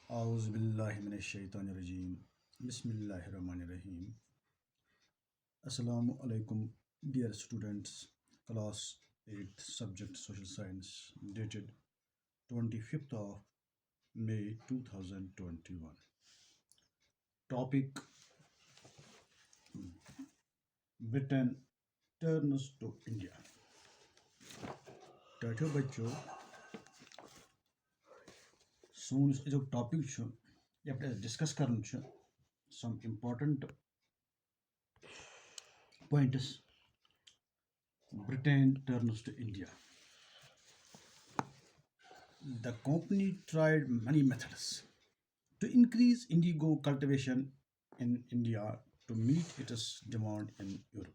Auzubillahiminesh-shaytanir-rajim. Bismillahir-rahmanir-rahim. Assalamu alaikum, dear students. Class 8th subject Social Science, dated 25th of May 2021. Topic: Britain turns to India. टठो बच्चों सोन जो topic ये discuss कर some important points. Britain turns to India. The company tried many methods to increase indigo cultivation in India to meet its demand in Europe.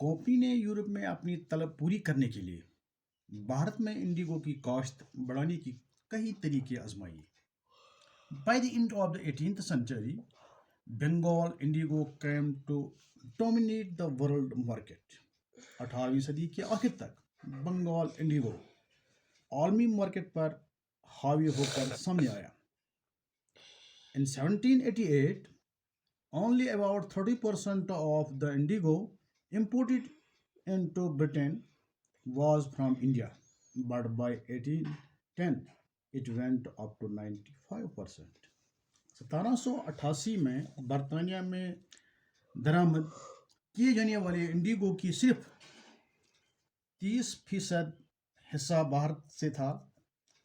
Company ने Europe में अपनी तलब पूरी करने के लिए भारत में इंडिगो की काश्त बढ़ाने की कई तरीके आजमाए. By the end of the 18th century, Bengal indigo came to dominate the world market. 18वीं सदी के आखिर तक बंगाल इंडिगो आलमी मार्केट पर हावी होकर सामने आया. In 1788, only about 30% of the indigo imported into Britain was from India, but by 1810 it went up to 95%. 1788 में बर्तानिया में दरामद किए जाने वाले इंडिगो की सिर्फ 30% हिस्सा भारत से था,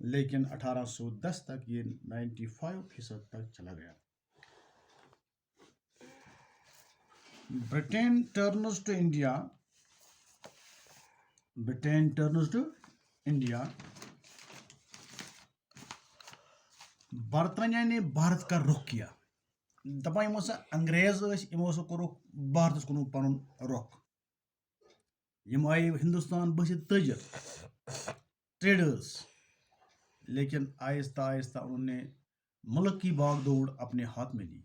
लेकिन 1810 तक ये 95% तक चला गया. Britain turns to India. Britain turns to India. बर्तानिया ने भारत का रुख किया. दपान यमो सा अंग्रेज यमो सा कोर भारत कुन पनुन रुख. यम आए हिंदुस्तान बसित तजर ट्रेडर्स, लेकिन आहिस्ता आहिस्ता उन्होंने मुल्क की बागडोर अपने हाथ में ली.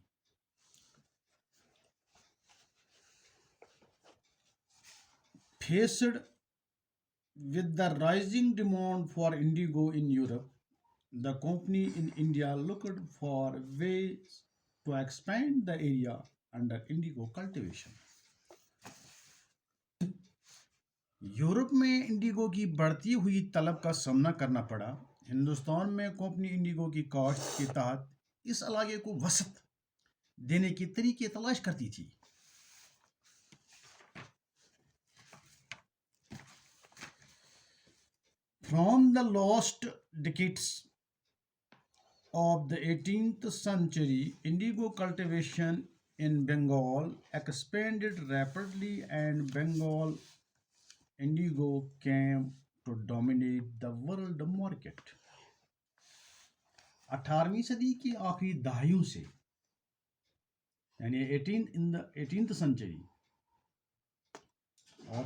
Faced with the rising demand for indigo in Europe, the company in India looked for ways to expand the area under indigo cultivation. Europe में इंडिगो की बढ़ती हुई तलब का सामना करना पड़ा. हिंदुस्तान में कंपनी इंडिगो की काश्त के तहत इस इलाके को वसत देने के तरीके तलाश करती थी. From the last decades of the 18th century, indigo cultivation in Bengal expanded rapidly and Bengal indigo came to dominate the world market. 18वीं सदी की आखिरी दहाइयों से यानी 18th century और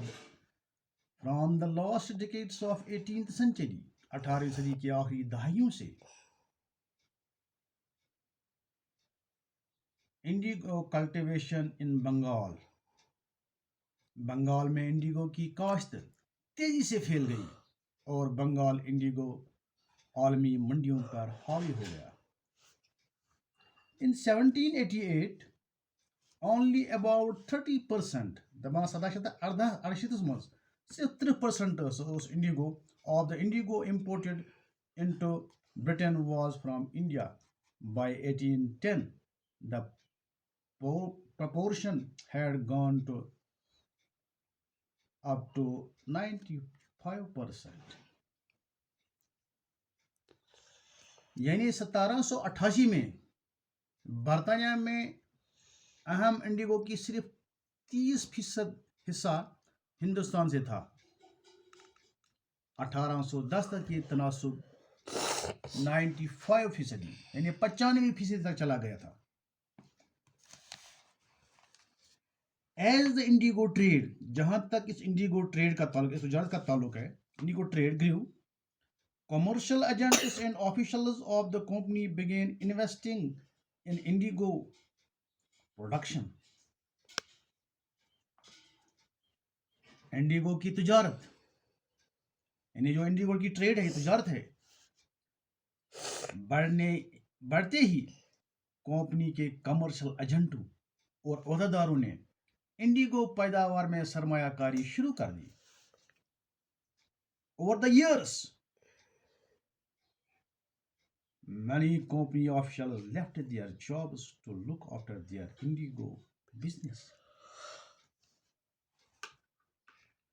From the last decades of 18th century, 18वीं सदी की आखिरी दहाइयों से indigo cultivation in Bengal, Bengal में इंडिगो की काश्त तेजी से फैल गई और बंगाल इंडिगो आलमी मंडियों पर हावी हो गया. In 1788, only about 30%, दमा 1788 मंज सिर्फ 30% indigo of the indigo imported into Britain was from India. By 1810, the proportion had gone to up to 95%. यानी 1788 में बर्तानिया में अहम इंडिगो की सिर्फ 30% हिस्सा हिंदुस्तान से था. 1810 तक ये तनासुब 95% यानी 95% तक चला गया था. एज द इंडिगो ट्रेड, जहां तक इस इंडिगो ट्रेड का ताल्लुक, इस तजारत का ताल्लुक है, Indigo trade grew, commercial agents and officials of the company began investing in indigo production. Indigo की तजारत यानी जो इंडिगो की ट्रेड है, ये तजारत है, बढ़ने बढ़ते ही कंपनी के कमर्शियल एजेंटों और अहदेदारों ने इंडिगो पैदावार में सरमायाकारी शुरू कर दी. Over the years, many company officials left their jobs to look after their Indigo business.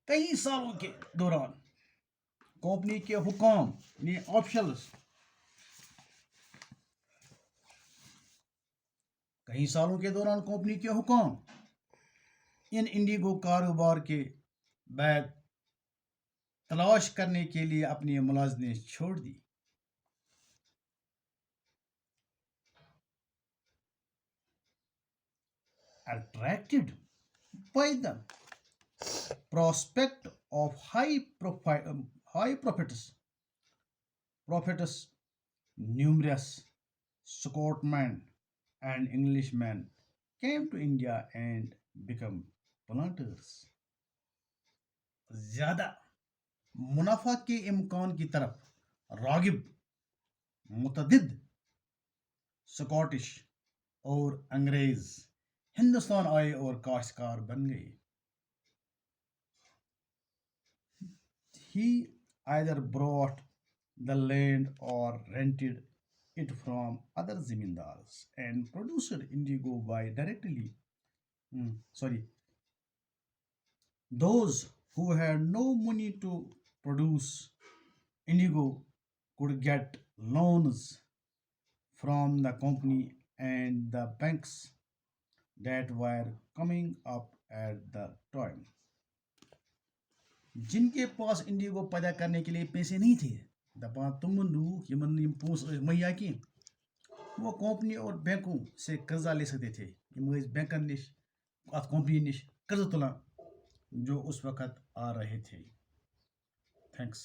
कई सालों के दौरान कंपनी के हुकाम ने ऑफिशियल्स कई सालों के दौरान कंपनी के हुकाम इन इंडिगो कारोबार के बाद तलाश करने के लिए अपनी मुलाजमत छोड़ दी. Attracted by the prospect of high profits, numerous Scotsmen and Englishmen came to India and become planters. ज्यादा मुनाफा के इम्कान की तरफ रागिब मुतदिद स्कॉटिश और अंग्रेज हिंदुस्तान आए और काश्तकार बन गए. He either brought the land or rented it from other zamindars and produced indigo by directly. Sorry, those who had no money to produce indigo could get loans from the company and the banks that were coming up at the time. जिनके पास Indigo पैदा करने के लिए पैसे नहीं थे दपान तुमन look Yemen यम पोस मुहैया की वो कंपनी और बैंकों से कर्जा ले सकते थे. यम बैंकन निश अत कंपनी निश कर्ज तुला जो उस वक्त आ रहे थे. थैंक्स.